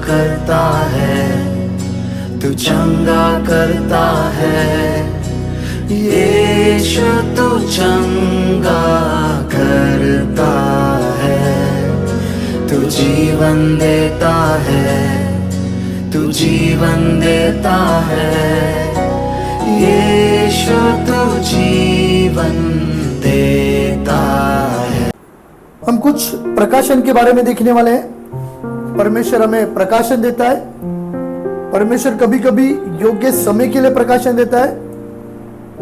करता है, तू चंगा करता है। यीशु तू चंगा करता है, तू जीवन देता है, तू जीवन देता है। यीशु तू जीवन देता है। हम कुछ प्रकाशन के बारे में देखने वाले हैं। परमेश्वर हमें प्रकाशन देता है। परमेश्वर कभी कभी योग्य समय के लिए प्रकाशन देता है,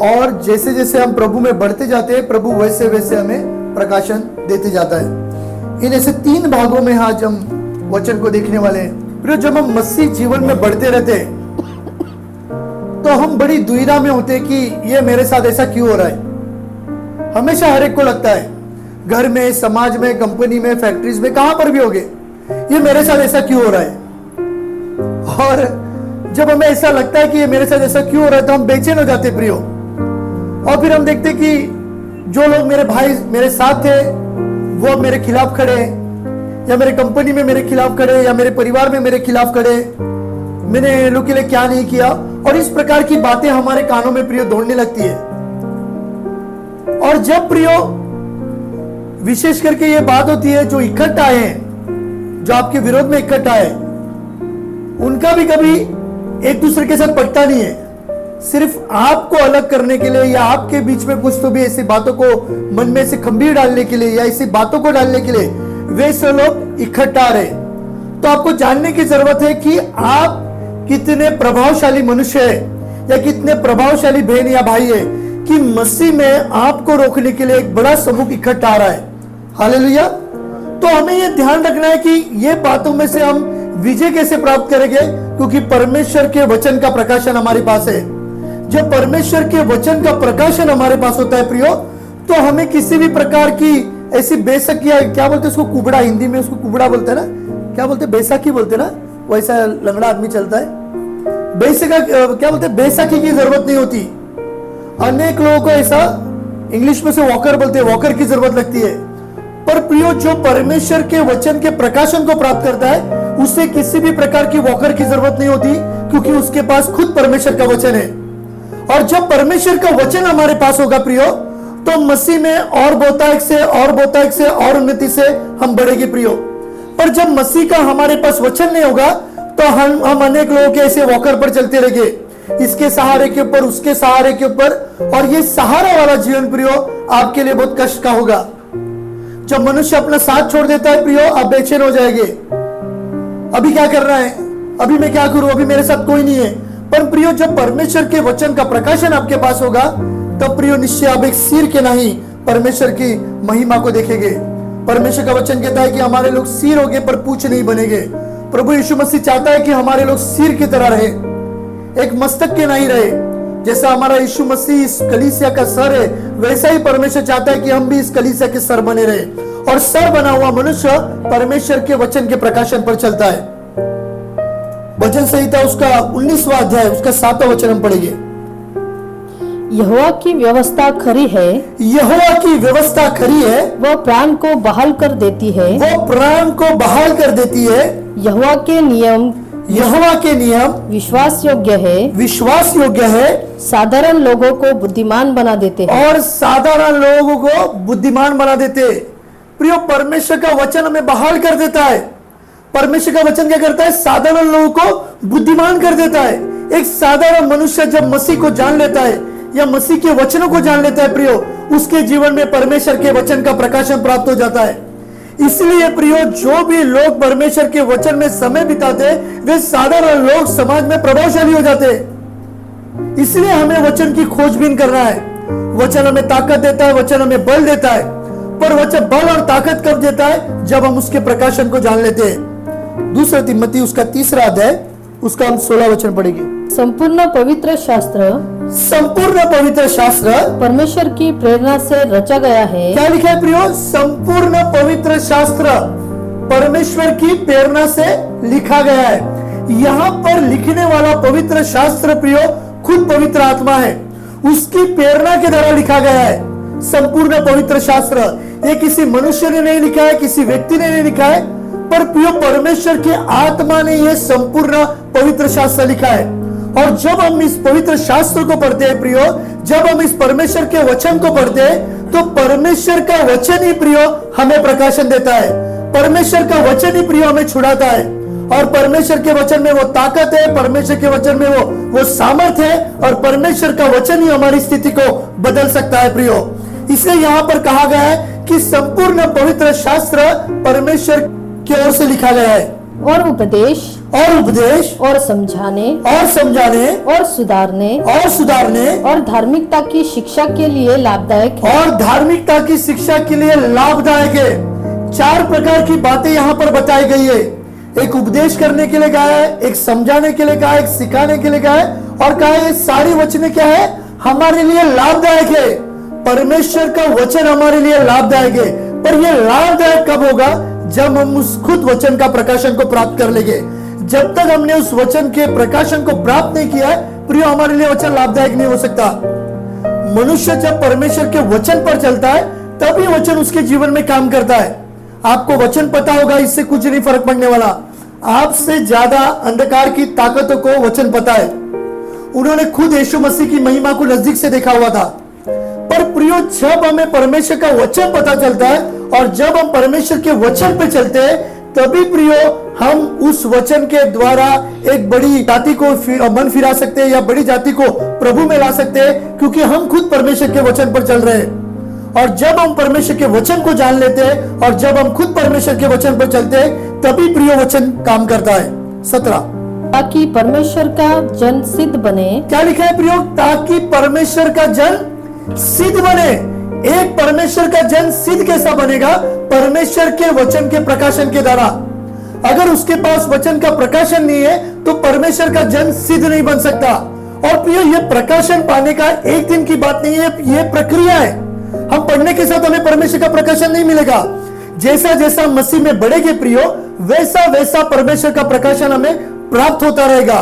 और जैसे जैसे हम प्रभु में बढ़ते जाते हैं, प्रभु वैसे वैसे हमें प्रकाशन देते जाता है। इन ऐसे 3 भागों में आज हम वचन को देखने वाले हैं। फिर जब हम मसीह जीवन में बढ़ते रहते हैं तो हम बड़ी दुविधा में होते हैं कि ये मेरे साथ ऐसा क्यों हो रहा है। हमेशा हर एक को लगता है, घर में, समाज में, कंपनी में, फैक्ट्रीज में, कहां पर भी होगे, ये मेरे साथ ऐसा क्यों हो रहा है। और जब हमें ऐसा लगता है कि ये मेरे साथ ऐसा क्यों हो रहा है तो हम बेचैन हो जाते प्रियो। और फिर हम देखते कि जो लोग मेरे भाई मेरे साथ थे वो अब मेरे खिलाफ खड़े, या मेरे कंपनी में मेरे खिलाफ खड़े, या मेरे परिवार में मेरे खिलाफ खड़े, मैंने लोग के लिए क्या नहीं किया। और इस प्रकार की बातें हमारे कानों में प्रियो दौड़ने लगती है। और जब प्रियो विशेष करके ये बात होती है, जो इकट्ठा आए, जो आपके विरोध में इकट्ठा है, उनका भी कभी एक दूसरे के साथ पटता नहीं है। सिर्फ आपको अलग करने के लिए, या आपके बीच में कुछ तो भी ऐसी बातों को मन में से खंभीर डालने के लिए, या ऐसी बातों को डालने के लिए वे सब लोग इकट्ठा रहे। तो आपको जानने की जरूरत है कि आप कितने प्रभावशाली मनुष्य है, या कितने प्रभावशाली बहन या भाई है, कि मसीह में आपको रोकने के लिए एक बड़ा समूह इकट्ठा आ रहा है। हालेलुया। तो हमें यह ध्यान रखना है कि ये बातों में से हम विजय कैसे प्राप्त करेंगे, क्योंकि परमेश्वर के वचन का प्रकाशन हमारे पास है। जब परमेश्वर के वचन का प्रकाशन हमारे पास होता है प्रियो, तो हमें किसी भी प्रकार की ऐसी बेशकिया, क्या बोलते हैं उसको, कुबड़ा, हिंदी में उसको कुबड़ा बोलते हैं ना, क्या बोलते हैं, बैसाखी बोलते हैं ना, वैसा लंगड़ा आदमी चलता है, बेसिका क्या बोलते हैं, बैसाखी की जरूरत नहीं होती। अनेक लोगों को ऐसा इंग्लिश में से वॉकर बोलते हैं, वॉकर की जरूरत लगती है। पर प्रियो, जो परमेश्वर के वचन के प्रकाशन को प्राप्त करता है, उसे किसी भी प्रकार की वॉकर की जरूरत नहीं होती, क्योंकि उसके पास खुद परमेश्वर का वचन है। और जब परमेश्वर का वचन हमारे पास होगा प्रियो, तो मसीह में और बहुतायत से और बहुतायत से और उन्नति से हम बढ़ेंगे प्रियो। पर जब मसीह का हमारे पास वचन नहीं होगा, तो हम अनेक लोगों के ऐसे वॉकर पर चलते रहेंगे, इसके सहारे के ऊपर, उसके सहारे के ऊपर, और ये सहारा वाला जीवन प्रियो आपके लिए बहुत कष्ट का होगा। जब मनुष्य अपना साथ छोड़ देता है प्रियो, आप बेचैन हो जाएंगे, अभी क्या करना है, अभी मैं क्या करूं, अभी मेरे साथ कोई नहीं है। पर प्रियो, जब परमेश्वर के वचन का प्रकाशन आपके पास होगा, तब प्रियो निश्चय आप एक सिर के नहीं परमेश्वर की महिमा को देखेंगे। परमेश्वर का वचन कहता है कि हमारे लोग सिर होंगे पर पूंछ नहीं बनेंगे। प्रभु यीशु मसीह चाहता है कि हमारे लोग सिर की तरह रहे, एक मस्तक के नहीं रहे। जैसा हमारा यीशु मसीह इस कलीसिया का सर है, वैसा ही परमेश्वर चाहता है कि हम भी इस कलीसिया के सर बने रहे। और सर बना हुआ मनुष्य परमेश्वर के वचन के प्रकाशन पर चलता है। वचन संहिता उसका 19वां अध्याय, उसका 7वां वचन हम पढ़ेंगे। यहोवा की व्यवस्था खरी है, यहोवा की व्यवस्था खरी है, वह प्राण को बहाल कर देती है, वो प्राण को बहाल कर देती है। यहोवा के नियम विश्वास योग्य है, विश्वास योग्य है, साधारण लोगों को बुद्धिमान बना देते हैं, और साधारण लोगों को बुद्धिमान बना देते हैं। प्रियो, परमेश्वर का वचन हमें बहाल कर देता है। परमेश्वर का वचन क्या करता है, साधारण लोगों को बुद्धिमान कर देता है। एक साधारण मनुष्य जब मसीह को जान लेता है, या मसीह के वचनों को जान लेता है प्रियो, उसके जीवन में परमेश्वर के वचन का प्रकाशन प्राप्त हो जाता है। इसलिए प्रियो, जो भी लोग परमेश्वर के वचन में समय बिताते, वे साधारण लोग समाज में प्रभावशाली हो जाते हैं। इसलिए हमें वचन की खोजबीन करना है। वचन हमें ताकत देता है, वचन हमें बल देता है। पर वचन बल और ताकत कब देता है, जब हम उसके प्रकाशन को जान लेते हैं। दूसरा तिमोथी उसका 3रा अध्याय, उसका हम 16 वचन पढ़ेंगे। संपूर्ण पवित्र शास्त्र परमेश्वर की प्रेरणा से रचा गया है। क्या लिखा है प्रियो, संपूर्ण पवित्र शास्त्र परमेश्वर की प्रेरणा से लिखा गया है। यहाँ पर लिखने वाला पवित्र शास्त्र प्रियो खुद पवित्र आत्मा है, उसकी प्रेरणा के द्वारा लिखा गया है। संपूर्ण पवित्र शास्त्र ये किसी मनुष्य ने नहीं लिखा है, किसी व्यक्ति ने नहीं लिखा है, पर प्रियो परमेश्वर की आत्मा ने यह संपूर्ण पवित्र शास्त्र लिखा है। और जब हम इस पवित्र शास्त्र को पढ़ते हैं प्रियो, जब हम इस परमेश्वर के वचन को पढ़ते हैं, तो परमेश्वर का वचन ही प्रियो हमें प्रकाशन देता है। परमेश्वर का वचन ही प्रियो हमें छुड़ाता है। और परमेश्वर के वचन में वो ताकत है, परमेश्वर के वचन में वो सामर्थ है, और परमेश्वर का वचन ही हमारी स्थिति को बदल सकता है प्रियो। इसलिए यहाँ पर कहा गया है कि संपूर्ण पवित्र शास्त्र परमेश्वर की ओर से लिखा गया है। और उपदेश और समझाने और सुधारने और धार्मिकता की शिक्षा के लिए लाभदायक है। और धार्मिकता की शिक्षा के लिए लाभदायक है। 4 प्रकार की बातें यहाँ पर बताई गई है। एक उपदेश करने के लिए कहा है, एक समझाने के लिए कहा है, एक सिखाने के लिए कहा है, और कहा है सारी वचनें क्या है, हमारे लिए लाभदायक है। परमेश्वर का वचन हमारे लिए लाभदायक है। पर यह लाभदायक कब होगा? जब हम उस खुद वचन का प्रकाशन को प्राप्त कर लेंगे। जब तक हमने उस वचन के प्रकाशन को प्राप्त नहीं किया है प्रियो, हमारे लिए वचन लाभदायक नहीं हो सकता। मनुष्य जब परमेश्वर के वचन पर चलता है तभी वचन उसके जीवन में काम करता है। आपको वचन पता होगा, इससे कुछ नहीं फर्क पड़ने वाला। आपसे ज्यादा अंधकार की ताकतों को वचन पता है। उन्होंने खुद यीशु मसीह की महिमा को नजदीक से देखा हुआ था। पर प्रियो, जब हमें परमेश्वर का वचन पता चलता है और जब हम परमेश्वर के वचन पे चलते हैं, तभी प्रियो हम उस वचन के द्वारा एक बड़ी जाति को मन फिरा सकते हैं या बड़ी जाति को प्रभु में ला सकते हैं, क्योंकि हम खुद परमेश्वर के वचन पर चल रहे हैं। और जब हम परमेश्वर के वचन को जान लेते हैं और जब हम खुद परमेश्वर के वचन पर चलते हैं, तभी प्रियो वचन काम करता है। 17, ताकि परमेश्वर का जन सिद्ध बने। क्या लिखा है प्रियो? ताकि परमेश्वर का जन सिद्ध बने। एक परमेश्वर का जन सिद्ध कैसा बनेगा? परमेश्वर के वचन के प्रकाशन के द्वारा। अगर उसके पास वचन का प्रकाशन नहीं है तो परमेश्वर का जन सिद्ध नहीं बन सकता। और प्रियो, यह प्रकाशन पाने का एक दिन की बात नहीं है, यह प्रक्रिया है। हम पढ़ने के साथ हमें परमेश्वर का प्रकाशन नहीं मिलेगा। जैसा जैसा मसीह में बढ़ेंगे प्रियो, वैसा वैसा परमेश्वर का प्रकाशन हमें प्राप्त होता रहेगा।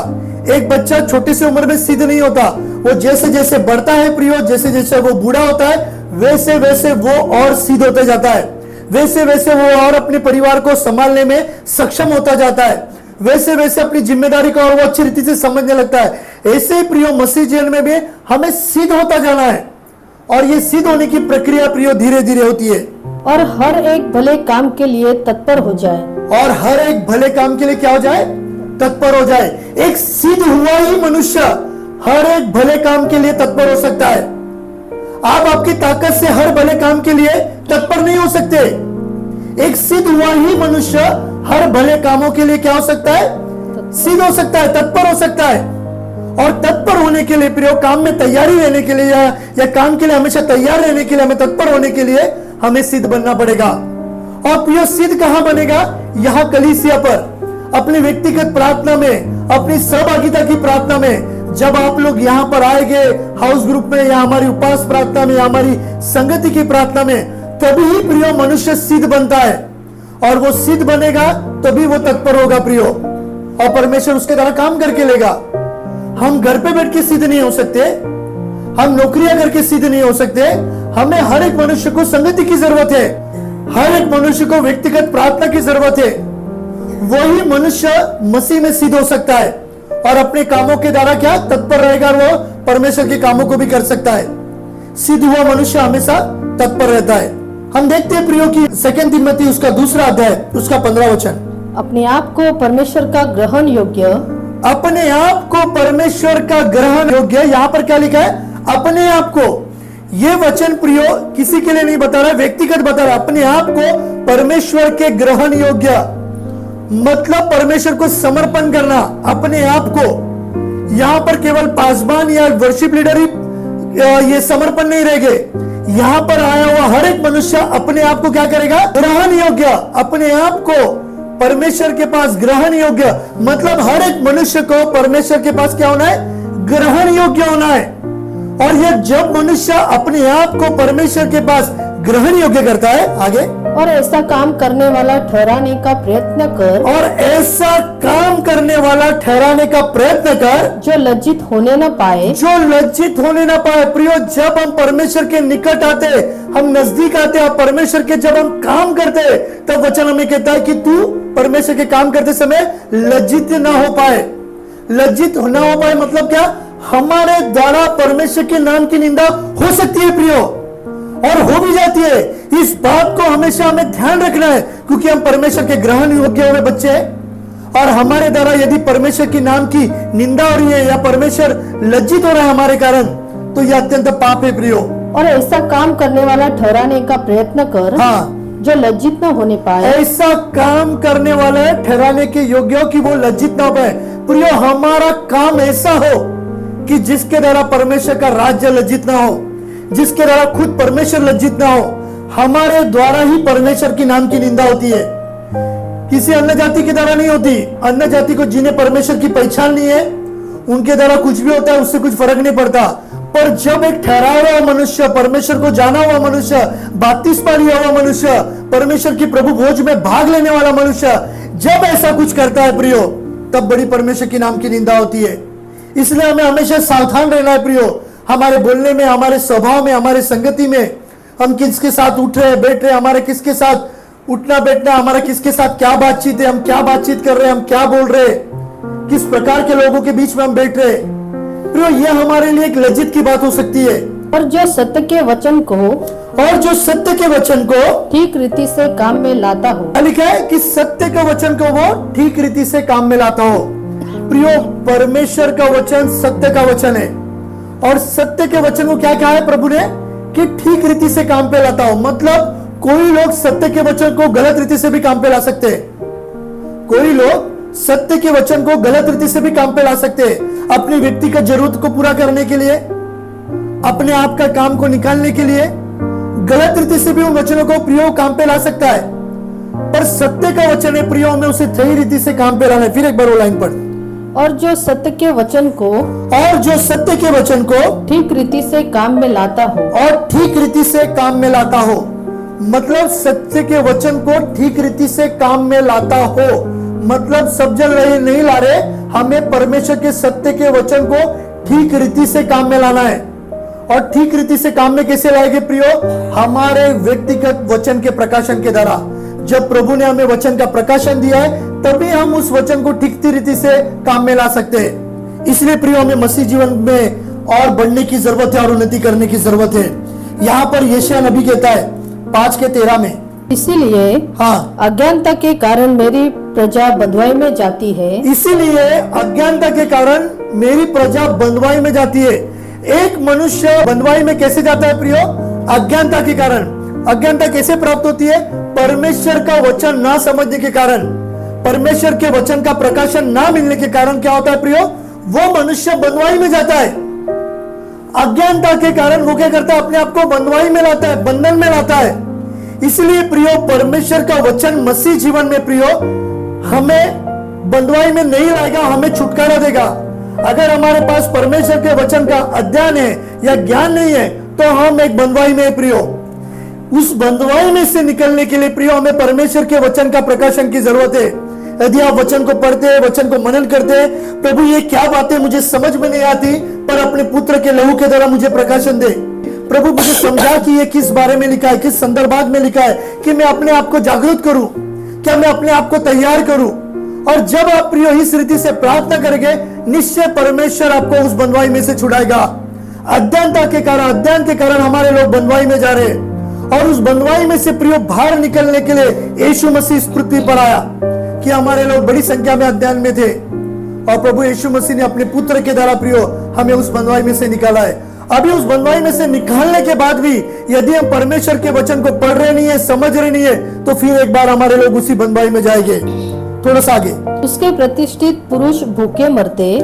एक बच्चा छोटी सी उम्र में सिद्ध नहीं होता। वो जैसे जैसे बढ़ता है प्रियो, जैसे जैसे वो बूढ़ा होता है, वैसे वैसे वो और सिद्ध होते जाता है। वैसे वैसे वो और अपने परिवार को संभालने में सक्षम होता जाता है। वैसे वैसे अपनी जिम्मेदारी को और वो अच्छी रीति से समझने लगता है। ऐसे ही प्रियो मसीह जीवन में भी हमें सिद्ध होता जाना है। और ये सिद्ध होने की प्रक्रिया प्रियो धीरे धीरे होती है। और हर एक भले काम के लिए तत्पर हो जाए। और हर एक भले काम के लिए क्या हो जाए? तत्पर हो जाए। एक सिद्ध हुआ ही मनुष्य हर एक भले काम के लिए तत्पर हो सकता है। आप आपकी ताकत से हर भले काम के लिए तत्पर नहीं हो सकते। एक सिद्ध हुआ ही मनुष्य हर भले कामों के लिए क्या हो सकता है? सिद्ध हो सकता है, तत्पर हो सकता है। और तत्पर होने के लिए प्रियो, काम में तैयारी रहने के लिए या काम के लिए हमेशा तैयार रहने के लिए, हमें तत्पर होने के लिए हमें सिद्ध बनना पड़ेगा। और प्रियो, सिद्ध कहां बनेगा? यहां कलीसिया पर, अपनी व्यक्तिगत प्रार्थना में, अपनी सहभागिता की प्रार्थना में। जब आप लोग यहाँ पर आएंगे हाउस ग्रुप में या हमारी उपास प्रार्थना में या हमारी संगति की प्रार्थना में, तभी ही प्रियो मनुष्य सिद्ध बनता है। और वो सिद्ध बनेगा तभी वो तत्पर होगा प्रियो, और परमेश्वर उसके द्वारा काम करके लेगा। हम घर पे बैठ के सिद्ध नहीं हो सकते, हम नौकरियां करके सिद्ध नहीं हो सकते। हमें हर एक मनुष्य को संगति की जरूरत है, हर एक मनुष्य को व्यक्तिगत प्रार्थना की जरूरत है। वही मनुष्य मसीह में सिद्ध हो सकता है और अपने कामों के द्वारा क्या तत्पर रहेगा, वो परमेश्वर के कामों को भी कर सकता है। सिद्ध हुआ मनुष्य हमेशा तत्पर रहता है। हम देखते हैं प्रियो की 2 तिमोथी उसका 2 अध्याय उसका 15 वचन, अपने आप को परमेश्वर का ग्रहण योग्य। अपने आप को परमेश्वर का ग्रहण योग्य। यहाँ पर क्या लिखा है? अपने आप को। ये वचन प्रियो किसी के लिए नहीं बता रहा है, व्यक्तिगत बता रहा है। अपने आप को परमेश्वर के ग्रहण योग्य, मतलब परमेश्वर को समर्पण करना। अपने आप को यहाँ पर केवल पासबान या वर्शिप लीडर ही ये समर्पण नहीं रहेंगे। यहाँ पर आया हुआ हर एक मनुष्य अपने आप को क्या करेगा? ग्रहण योग्य। अपने आप को परमेश्वर के पास ग्रहण योग्य, मतलब हर एक मनुष्य को परमेश्वर के पास क्या होना है? ग्रहण योग्य होना है। और यह जब मनुष्य अपने आप को परमेश्वर के पास ग्रहण योग्य करता है, आगे, और ऐसा काम करने वाला ठहराने का प्रयत्न कर। और ऐसा काम करने वाला ठहराने का प्रयत्न कर जो लज्जित होने न पाए। जो लज्जित होने ना पाए। प्रियो, जब हम परमेश्वर के निकट आते, हम नजदीक आते और परमेश्वर के जब हम काम करते, तब वचन हमें कहता है कि तू परमेश्वर के काम करते समय लज्जित ना हो पाए। लज्जित ना हो पाए मतलब क्या? हमारे द्वारा परमेश्वर के नाम की निंदा हो सकती है प्रियो, और हो भी जाती है। इस बात को हमेशा हमें ध्यान रखना है, क्योंकि हम परमेश्वर के ग्रहण योग्य हुए बच्चे हैं, और हमारे द्वारा यदि परमेश्वर की नाम की निंदा हो रही है या परमेश्वर लज्जित हो रहा है हमारे कारण, तो यह अत्यंत पाप है प्रियो। और ऐसा काम करने वाला ठहराने का प्रयत्न कर, हाँ, जो लज्जित न होने पाए। ऐसा काम करने वाला ठहराने के योग्य हो कि वो लज्जित ना हो पाए। प्रियो, हमारा काम ऐसा हो कि जिसके द्वारा परमेश्वर का राज्य लज्जित ना हो, जिसके द्वारा खुद परमेश्वर लज्जित ना हो। हमारे द्वारा ही परमेश्वर की नाम की निंदा होती है, किसी अन्य जाति के द्वारा नहीं होती। अन्य जाति को जिन्हें परमेश्वर की पहचान नहीं है, उनके द्वारा कुछ भी होता है, उससे कुछ फर्क नहीं पड़ता। पर जब एक ठहरा हुआ मनुष्य, परमेश्वर को जाना हुआ मनुष्य, बपतिस्मा लिया हुआ मनुष्य, परमेश्वर की प्रभु भोज में भाग लेने वाला मनुष्य जब ऐसा कुछ करता है प्रियो, तब बड़ी परमेश्वर की नाम की निंदा होती है। इसलिए हमें हमेशा सावधान रहना है प्रियो, हमारे बोलने में, हमारे स्वभाव में, हमारे संगति में, हम किसके साथ उठ रहे बैठ रहे, हमारे किसके साथ उठना बैठना, हमारा किसके साथ क्या बातचीत है, हम क्या बातचीत कर रहे हैं, हम क्या बोल रहे हैं, किस प्रकार के लोगों के बीच में हम बैठ रहे हैं। यह हमारे लिए एक लज्जित की बात हो सकती है। और जो सत्य के वचन को ठीक रीति से काम में लाता हो। लिखा है कि सत्य के वचन को वो ठीक रीति से काम में लाता हो। प्रियो, परमेश्वर का वचन सत्य का वचन है, और सत्य के वचन को क्या कहा है प्रभु ने कि ठीक रीति से काम पे लाता हो। मतलब कोई लोग सत्य के वचन को गलत रीति से भी काम पे ला सकते हैं। कोई लोग सत्य के वचन को गलत रीति से भी काम पे ला सकते हैं, अपनी व्यक्तिगत जरूरत को पूरा करने के लिए, अपने आप का काम को निकालने के लिए गलत रीति से भी उन वचनों को प्रियो काम पे ला सकता है। पर सत्य का वचन है प्रियो, में उसे सही रीति से काम पे लाना है। फिर एक बार वो लाइन पढ़। और जो सत्य के वचन को ठीक रीति से काम में लाता हो। और ठीक रीति से काम में लाता हो मतलब सत्य के वचन को ठीक रीति से काम में लाता हो, मतलब सब जन रहे नहीं ला रहे, हमें परमेश्वर के सत्य के वचन को ठीक रीति से काम में लाना है। और ठीक रीति से काम में कैसे लाएंगे प्रियो? हमारे व्यक्तिगत वचन के प्रकाशन के द्वारा। जब प्रभु ने हमें वचन का प्रकाशन दिया है, तभी हम उस वचन को ठीक रीति से काम में ला सकते हैं। इसलिए प्रियो, हमें मसीह जीवन में और बढ़ने की जरूरत है और उन्नति करने की जरूरत है। यहाँ पर यशायाह नबी कहता है 5:13 में, इसीलिए हाँ, अज्ञानता के कारण मेरी प्रजा बंधुआई में जाती है। इसीलिए अज्ञानता के कारण मेरी प्रजा बंधुआई में जाती है। एक मनुष्य बंधुआई में कैसे जाता है प्रियो? अज्ञानता के कारण। अज्ञानता कैसे प्राप्त होती है? परमेश्वर का वचन ना समझने के कारण, परमेश्वर के वचन का प्रकाशन ना मिलने के कारण क्या होता है प्रियो? वो मनुष्य बंधुआई में जाता है। अज्ञानता के कारण वो क्या करता है? अपने आप को बंधुआई में लाता है, बंधन में लाता है। इसलिए प्रियो, परमेश्वर का वचन मसीह जीवन में प्रियो हमें बंधुआई में नहीं लाएगा, हमें छुटकारा देगा। अगर हमारे पास परमेश्वर के वचन का अध्ययन है या ज्ञान नहीं है, तो हम एक बंधुआई में है प्रियो। उस बंधुआई में से निकलने के लिए प्रियो हमें परमेश्वर के वचन का प्रकाशन की जरूरत है। यदि आप वचन को पढ़ते हैं, वचन को मनन करते हैं, प्रभु ये क्या बातें मुझे समझ में नहीं आती, पर अपने पुत्र के लहू के द्वारा मुझे प्रकाशन दे। प्रभु मुझे समझा कि ये किस बारे में लिखा है, किस संदर्भात में लिखा है, कि मैं अपने आप को जागरूक करूं, क्या मैं अपने आप को तैयार करूं। और जब आप प्रियो इस रीति से प्रार्थना करेंगे, निश्चय परमेश्वर आपको उस बंधुआई में से छुड़ाएगा। अध्ययन के कारण हमारे लोग बंधुआई में जा रहे हैं, और उस बंधुआई में से प्रियो बाहर निकलने के लिए यीशु मसीह इस पृथ्वी पर आया कि हमारे लोग बड़ी संख्या में अध्ययन में थे, और प्रभु यीशु मसीह ने अपने पुत्र के द्वारा प्रियो हमें उस बंधुआई में से निकाला है। अभी उस बंधुआई में से निकालने के बाद भी यदि हम परमेश्वर के वचन को पढ़ रहे नहीं है, समझ रहे नहीं है, तो फिर एक बार हमारे लोग उसी बंधुआई में जाएंगे। थोड़ा सा आगे, उसके प्रतिष्ठित पुरुष भूखे मरते।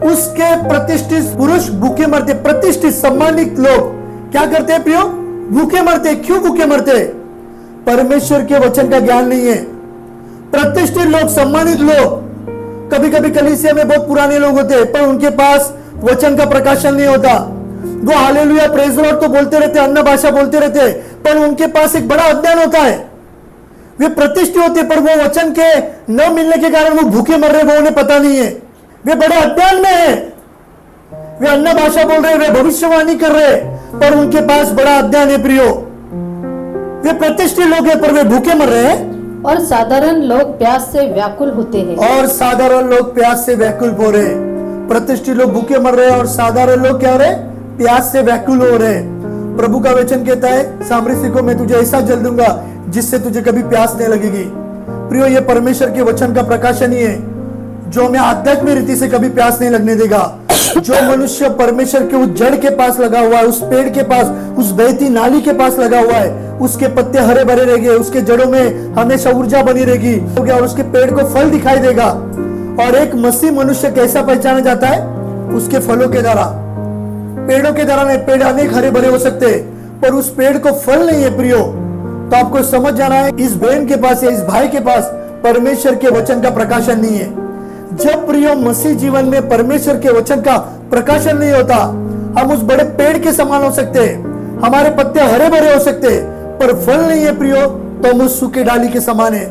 उसके प्रतिष्ठित पुरुष भूखे मरते। प्रतिष्ठित सम्मानित लोग क्या करते हैं प्रियो? भूखे मरते। क्यों भूखे मरते? परमेश्वर के वचन का ज्ञान नहीं है। प्रतिष्ठित लोग, सम्मानित लोग, कभी कभी कलीसिया में बहुत पुराने लोग होते हैं, पर उनके पास वचन का प्रकाशन नहीं होता। वो हालेलुया प्रेज लॉर्ड तो बोलते रहते, अन्य भाषा बोलते रहते, पर उनके पास एक बड़ा अध्ययन होता है। वे प्रतिष्ठित होते, पर वो वचन के न मिलने के कारण वो भूखे मर रहे, वो उन्हें पता नहीं है। वे बड़े अध्ययन में है, वे अन्य भाषा बोल रहे, वे भविष्यवाणी कर रहे, पर उनके पास बड़ा अध्ययन है प्रियो। वे प्रतिष्ठित लोग हैं, पर वे भूखे मर रहे हैं। और साधारण लोग प्यास से व्याकुल होते हैं। और साधारण लोग प्यास से व्याकुल हो रहे, प्रतिष्ठित लोग भूखे मर रहे और साधारण लोग क्या हो रहे, प्यास से व्याकुल हो रहे। प्रभु का वचन कहता है सामरिसी को मैं तुझे ऐसा जल दूंगा जिससे तुझे कभी प्यास नहीं लगेगी। प्रियो, ये परमेश्वर के वचन का प्रकाशन ही है जो हमें आध्यात्मिक रीति से कभी प्यास नहीं लगने देगा। जो मनुष्य परमेश्वर के उस जड़ के पास लगा हुआ है, उस पेड़ के पास, उस बहती नाली के पास लगा हुआ है, उसके पत्ते हरे भरे रहेंगे, उसके जड़ों में हमेशा ऊर्जा बनी रहेगी और उसके पेड़ को फल दिखाई देगा। और एक मसीह मनुष्य कैसा पहचाना जाता है? उसके फलों के द्वारा। पेड़ों के द्वारा नहीं, पेड़ अनेक हरे भरे हो सकते हैं पर उस पेड़ को फल नहीं है प्रियो। तो आपको समझ जाना है इस बहन के पास या इस भाई के पास परमेश्वर के वचन का प्रकाशन नहीं है। जब प्रियो मसीह जीवन में परमेश्वर के वचन का प्रकाशन नहीं होता, हम उस बड़े पेड़ के समान हो सकते हैं, हमारे पत्ते हरे भरे हो सकते हैं पर फल नहीं है प्रियो, तो हम उस सूखे डाली के समान है।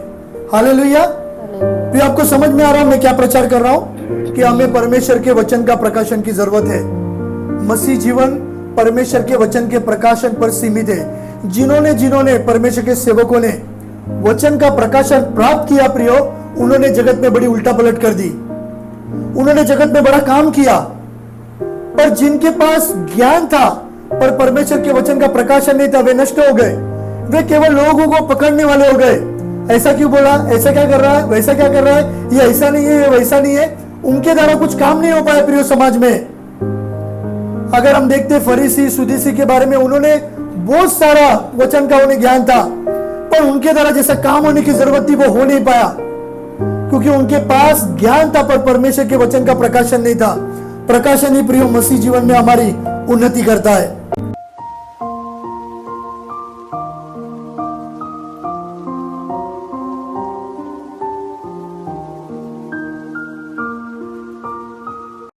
हालेलुया। प्रियो, आपको समझ में आ रहा है मैं क्या प्रचार कर रहा हूं कि हमें परमेश्वर के वचन का प्रकाशन की जरूरत है। मसीह जीवन परमेश्वर के वचन के प्रकाशन पर सीमित है। जिन्होंने परमेश्वर के सेवकों ने वचन का प्रकाशन प्राप्त किया प्रियो, उन्होंने जगत में बड़ी उल्टा पलट कर दी, उन्होंने जगत में बड़ा काम किया। पर जिनके पास ज्ञान था पर परमेश्वर के वचन का प्रकाशन नहीं था, वे नष्ट हो गए। वे केवल लोगों को पकड़ने वाले हो गए। ऐसा क्यों बोला, ऐसा क्या कर रहा है, वैसा क्या कर रहा है, ये ऐसा नहीं है, ये वैसा नहीं है। उनके द्वारा कुछ काम नहीं हो पाया प्रियो समाज में। अगर हम देखते फरीसी सुदीसी के बारे में, उन्होंने बहुत सारा वचन का उन्हें ज्ञान था पर उनके द्वारा जैसा काम होने की जरूरत थी वो हो नहीं पाया क्योंकि उनके पास ज्ञान था पर परमेश्वर के वचन का प्रकाशन नहीं था। प्रकाशन ही प्रियो मसीह जीवन में हमारी उन्नति करता है।